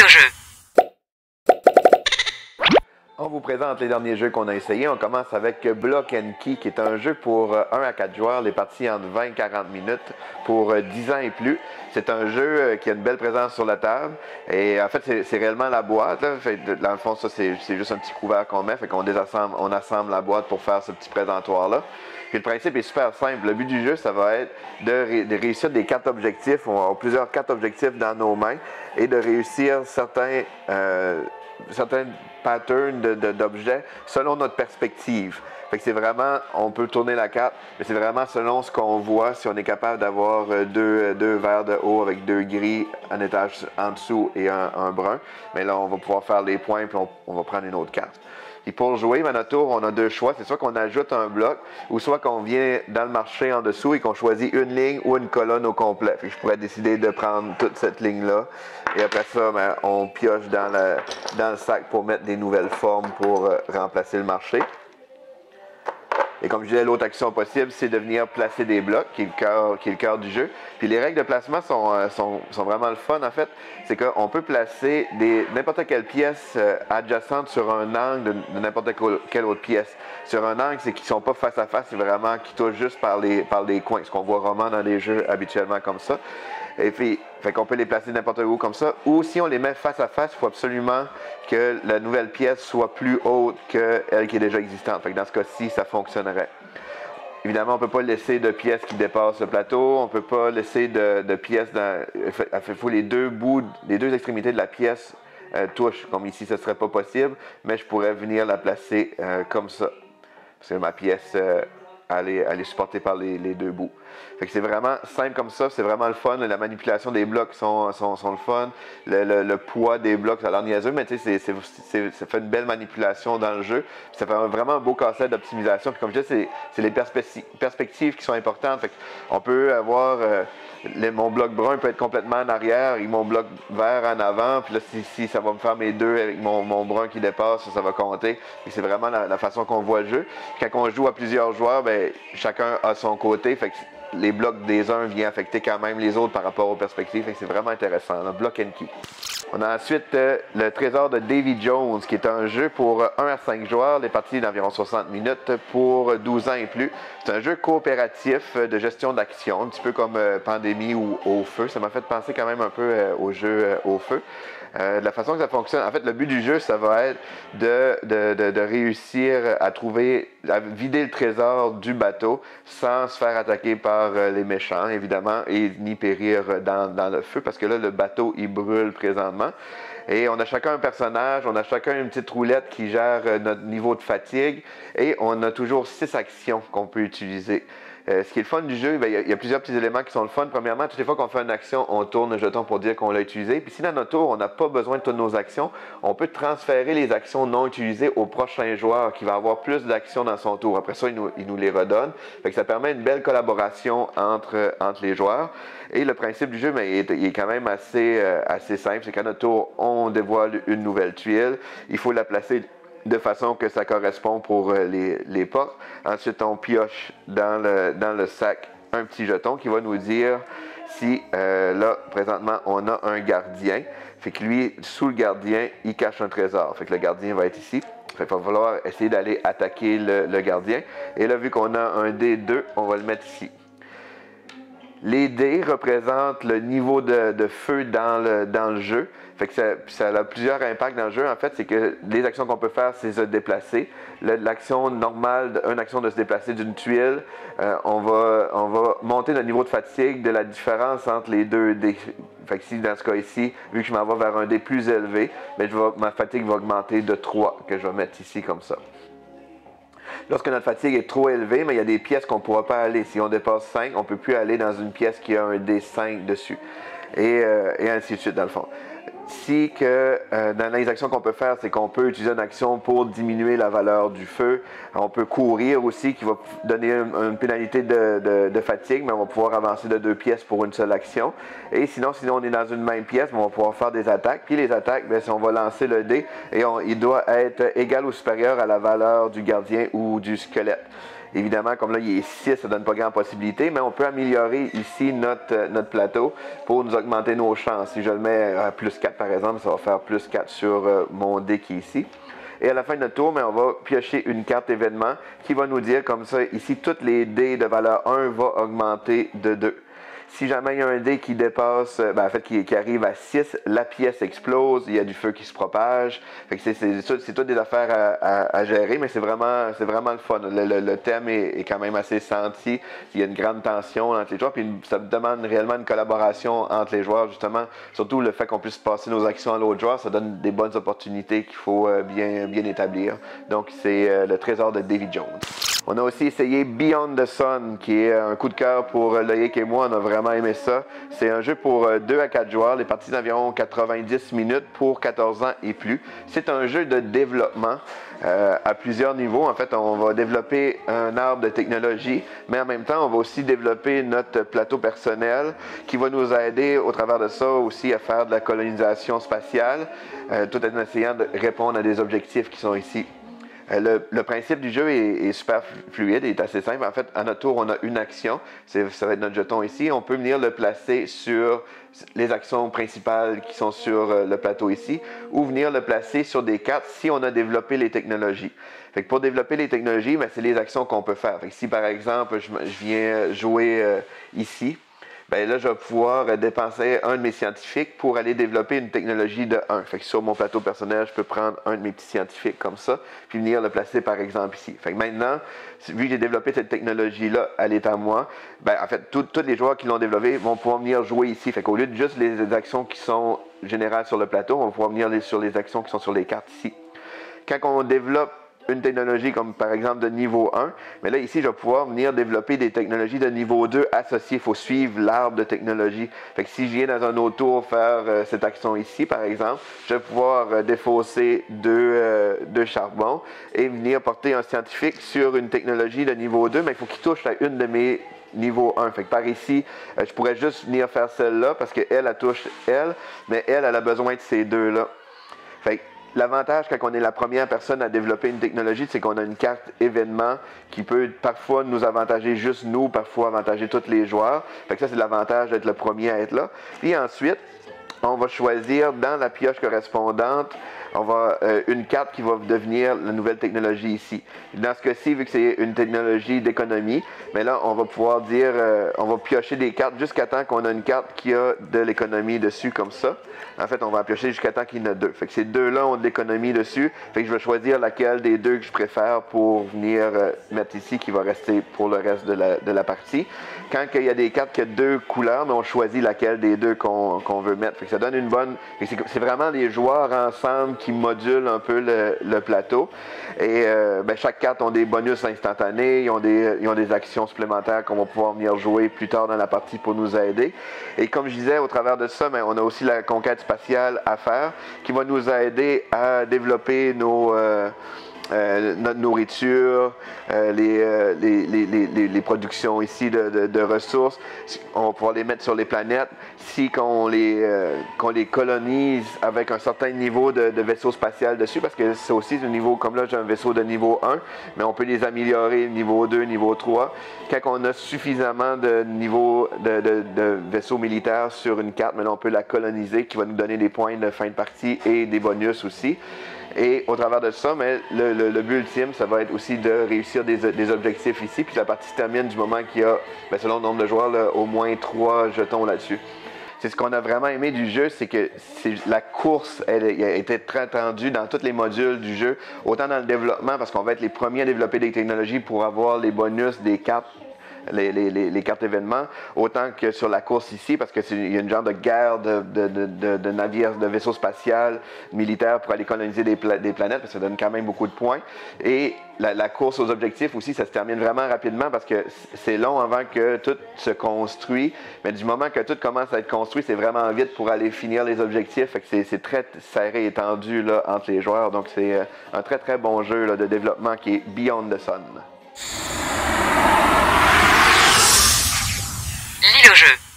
au jeu. On vous présente les derniers jeux qu'on a essayés. On commence avec Block and Key, qui est un jeu pour 1 à 4 joueurs, les parties entre 20 et 40 minutes pour 10 ans et plus. C'est un jeu qui a une belle présence sur la table. Et en fait, c'est réellement la boîte. Là. Fait, dans le fond, ça, c'est juste un petit couvert qu'on met. Fait qu'on assemble la boîte pour faire ce petit présentoir-là. Puis le principe est super simple. Le but du jeu, ça va être de réussir des cartes objectifs. On va avoir plusieurs cartes objectifs dans nos mains et de réussir certains patterns d'objets selon notre perspective. Fait que c'est vraiment, on peut tourner la carte, mais c'est vraiment selon ce qu'on voit, si on est capable d'avoir deux verts de haut avec 2 gris, un étage en dessous et un brun. Mais là, on va pouvoir faire les points, puis on va prendre une autre carte. Et pour jouer, à notre tour, on a 2 choix. C'est soit qu'on ajoute un bloc, ou soit qu'on vient dans le marché en dessous et qu'on choisit une ligne ou une colonne au complet. Fait que je pourrais décider de prendre toute cette ligne-là. Et après ça, ben, on pioche dans le sac pour mettre des nouvelles formes pour remplacer le marché. Et comme je disais, l'autre action possible, c'est de venir placer des blocs, qui est le cœur du jeu. Puis les règles de placement sont vraiment le fun, en fait. C'est qu'on peut placer n'importe quelle pièce adjacente sur un angle de n'importe quelle autre pièce. Sur un angle, c'est qu'ils ne sont pas face à face, c'est vraiment qu'ils touchent juste par les coins, ce qu'on voit rarement dans les jeux habituellement comme ça. Et puis, fait qu'on peut les placer n'importe où comme ça. Ou si on les met face à face, il faut absolument que la nouvelle pièce soit plus haute qu'elle qui est déjà existante. Fait que dans ce cas-ci, ça fonctionnerait. Évidemment, on ne peut pas laisser de pièces qui dépassent le plateau. On ne peut pas laisser de pièces il faut les deux extrémités de la pièce touchent. Comme ici, ce ne serait pas possible. Mais je pourrais venir la placer comme ça. Parce que ma pièce... elle est supportée par les 2 bouts. Fait que c'est vraiment simple comme ça, c'est vraiment le fun. La manipulation des blocs sont le fun. Le poids des blocs, ça a l'air niaiseux, mais tu sais, ça fait une belle manipulation dans le jeu. Puis ça fait vraiment un beau casse-tête d'optimisation. Puis comme je disais, c'est les perspectives qui sont importantes. Fait qu'on peut avoir... mon bloc brun peut être complètement en arrière et mon bloc vert en avant. Puis là, si ça va me faire mes 2 avec mon brun qui dépasse, ça va compter. Et c'est vraiment la façon qu'on voit le jeu. Puis quand on joue à plusieurs joueurs, ben, chacun a son côté. Fait que les blocs des uns viennent affecter quand même les autres par rapport aux perspectives. Fait que c'est vraiment intéressant. Là, Block and Key. On a ensuite le trésor de Davy Jones, qui est un jeu pour 1 à 5 joueurs, les parties d'environ 60 minutes pour 12 ans et plus. C'est un jeu coopératif de gestion d'action, un petit peu comme Pandémie ou Au Feu. Ça m'a fait penser quand même un peu au jeu Au Feu. De la façon que ça fonctionne, en fait, le but du jeu, ça va être de réussir à vider le trésor du bateau sans se faire attaquer par les méchants, évidemment, et ni périr dans le feu, parce que là, le bateau, il brûle présentement. Et on a chacun un personnage, on a chacun une petite roulette qui gère notre niveau de fatigue, et on a toujours 6 actions qu'on peut utiliser. Ce qui est le fun du jeu, il y a plusieurs petits éléments qui sont le fun. Premièrement, toutes les fois qu'on fait une action, on tourne un jeton pour dire qu'on l'a utilisé. Puis si dans notre tour, on n'a pas besoin de toutes nos actions, on peut transférer les actions non utilisées au prochain joueur qui va avoir plus d'actions dans son tour. Après ça, il nous les redonne. Fait que ça permet une belle collaboration entre les joueurs. Et le principe du jeu, il est quand même assez simple. C'est qu'à notre tour, on dévoile une nouvelle tuile. Il faut la placer de façon que ça correspond pour les portes. Ensuite, on pioche dans le sac un petit jeton qui va nous dire si, là, présentement, on a un gardien. Fait que lui, sous le gardien, il cache un trésor. Fait que le gardien va être ici. Fait qu'il va falloir essayer d'aller attaquer le gardien. Et là, vu qu'on a un D2, on va le mettre ici. Les dés représentent le niveau de feu dans le jeu. Fait que ça a plusieurs impacts dans le jeu. En fait, c'est que les actions qu'on peut faire, c'est se déplacer. L'action normale, une action de se déplacer d'une tuile, on va monter notre niveau de fatigue de la différence entre les 2 dés. Fait que si, dans ce cas ici, vu que je m'en vais vers un dé plus élevé, bien, ma fatigue va augmenter de 3, que je vais mettre ici comme ça. Lorsque notre fatigue est trop élevée, mais il y a des pièces qu'on ne pourra pas aller. Si on dépasse 5, on ne peut plus aller dans une pièce qui a un D5 dessus. Et ainsi de suite, dans le fond. Dans les actions qu'on peut faire, c'est qu'on peut utiliser une action pour diminuer la valeur du feu. On peut courir aussi, qui va donner une pénalité de fatigue, mais on va pouvoir avancer de 2 pièces pour une seule action. Et sinon on est dans une même pièce, on va pouvoir faire des attaques. Puis les attaques, bien, on va lancer le dé et il doit être égal ou supérieur à la valeur du gardien ou du squelette. Évidemment, comme là, il est 6, ça ne donne pas grande possibilité, mais on peut améliorer ici notre plateau pour nous augmenter nos chances. Si je le mets à plus 4, par exemple, ça va faire plus 4 sur mon dé qui est ici. Et à la fin de notre tour, on va piocher une carte événement qui va nous dire comme ça, ici, toutes les dés de valeur 1 vont augmenter de 2. Si jamais il y a un dé qui dépasse, qui arrive à 6, la pièce explose, il y a du feu qui se propage. C'est toutes des affaires à gérer, mais c'est vraiment le fun. Le thème est quand même assez senti. Il y a une grande tension entre les joueurs, puis ça demande réellement une collaboration entre les joueurs, justement. Surtout le fait qu'on puisse passer nos actions à l'autre joueur, ça donne des bonnes opportunités qu'il faut bien établir. Donc, c'est le trésor de Davy Jones. On a aussi essayé Beyond the Sun, qui est un coup de cœur pour Loïc et moi. On a vraiment aimé ça. C'est un jeu pour 2 à 4 joueurs, les parties d'environ 90 minutes pour 14 ans et plus. C'est un jeu de développement à plusieurs niveaux. En fait, on va développer un arbre de technologie, mais en même temps, on va aussi développer notre plateau personnel qui va nous aider au travers de ça aussi à faire de la colonisation spatiale, tout en essayant de répondre à des objectifs qui sont ici. Le principe du jeu est super fluide, est assez simple. En fait, à notre tour, on a une action. Ça va être notre jeton ici. On peut venir le placer sur les actions principales qui sont sur le plateau ici, ou venir le placer sur des cartes si on a développé les technologies. Fait que pour développer les technologies, c'est les actions qu'on peut faire. Fait que si, par exemple, je viens jouer ici, là, je vais pouvoir dépenser un de mes scientifiques pour aller développer une technologie de 1. Fait que sur mon plateau personnel, je peux prendre un de mes petits scientifiques comme ça, puis venir le placer par exemple ici. Fait que maintenant, vu que j'ai développé cette technologie-là, elle est à moi, en fait, tous les joueurs qui l'ont développée vont pouvoir venir jouer ici. Fait qu'au lieu de juste les actions qui sont générales sur le plateau, on va pouvoir venir sur les actions qui sont sur les cartes ici. Quand on développe une technologie comme par exemple de niveau 1, mais là ici je vais pouvoir venir développer des technologies de niveau 2 associées. Il faut suivre l'arbre de technologie. Fait que si je viens dans un autre tour faire cette action ici par exemple, je vais pouvoir défausser deux charbons et venir porter un scientifique sur une technologie de niveau 2, mais il faut qu'il touche à une de mes niveau 1. Fait que par ici, je pourrais juste venir faire celle-là parce qu'elle, elle touche elle, mais elle a besoin de ces deux-là. Fait que l'avantage quand on est la première personne à développer une technologie, c'est qu'on a une carte événement qui peut parfois nous avantager juste nous, parfois avantager tous les joueurs. Fait que ça, c'est l'avantage d'être le premier à être là. Puis ensuite, on va choisir dans la pioche correspondante, on va une carte qui va devenir la nouvelle technologie ici. Dans ce cas-ci, vu que c'est une technologie d'économie, mais là, on va pouvoir dire, on va piocher des cartes jusqu'à temps qu'on a une carte qui a de l'économie dessus, comme ça. En fait, on va piocher jusqu'à temps qu'il y en a deux. Fait que ces deux-là ont de l'économie dessus. Fait que je vais choisir laquelle des deux que je préfère pour venir mettre ici, qui va rester pour le reste de la partie. Quand il y a des cartes qui ont deux couleurs, on choisit laquelle des deux qu'on veut mettre. Fait que ça donne une bonne... C'est vraiment les joueurs ensemble qui modulent un peu le plateau. Et chaque carte ont des bonus instantanés, ils ont des actions supplémentaires qu'on va pouvoir venir jouer plus tard dans la partie pour nous aider. Et comme je disais, au travers de ça, on a aussi la conquête spatiale à faire qui va nous aider à développer notre nourriture, les productions ici de ressources. On va pouvoir les mettre sur les planètes. Si qu'on les colonise avec un certain niveau de vaisseau spatial dessus, parce que c'est aussi un niveau, comme là j'ai un vaisseau de niveau 1, mais on peut les améliorer niveau 2, niveau 3. Quand on a suffisamment de niveau de vaisseau militaire sur une carte, maintenant on peut la coloniser, qui va nous donner des points de fin de partie et des bonus aussi. Et au travers de ça, le but ultime, ça va être aussi de réussir des objectifs ici. Puis la partie se termine du moment qu'il y a, selon le nombre de joueurs, là, au moins 3 jetons là-dessus. C'est ce qu'on a vraiment aimé du jeu, c'est que la course, elle a été très tendue dans tous les modules du jeu. Autant dans le développement, parce qu'on va être les premiers à développer des technologies pour avoir les bonus des cartes. Les cartes événements, autant que sur la course ici, parce qu'il y a une genre de guerre de navires, de vaisseaux spatials militaires pour aller coloniser des planètes, parce que ça donne quand même beaucoup de points. Et la course aux objectifs aussi, ça se termine vraiment rapidement parce que c'est long avant que tout se construit. Mais du moment que tout commence à être construit, c'est vraiment vite pour aller finir les objectifs. Fait que c'est très serré et tendu là, entre les joueurs. Donc c'est un très très bon jeu là, de développement qui est Beyond the Sun. Lis le jeu.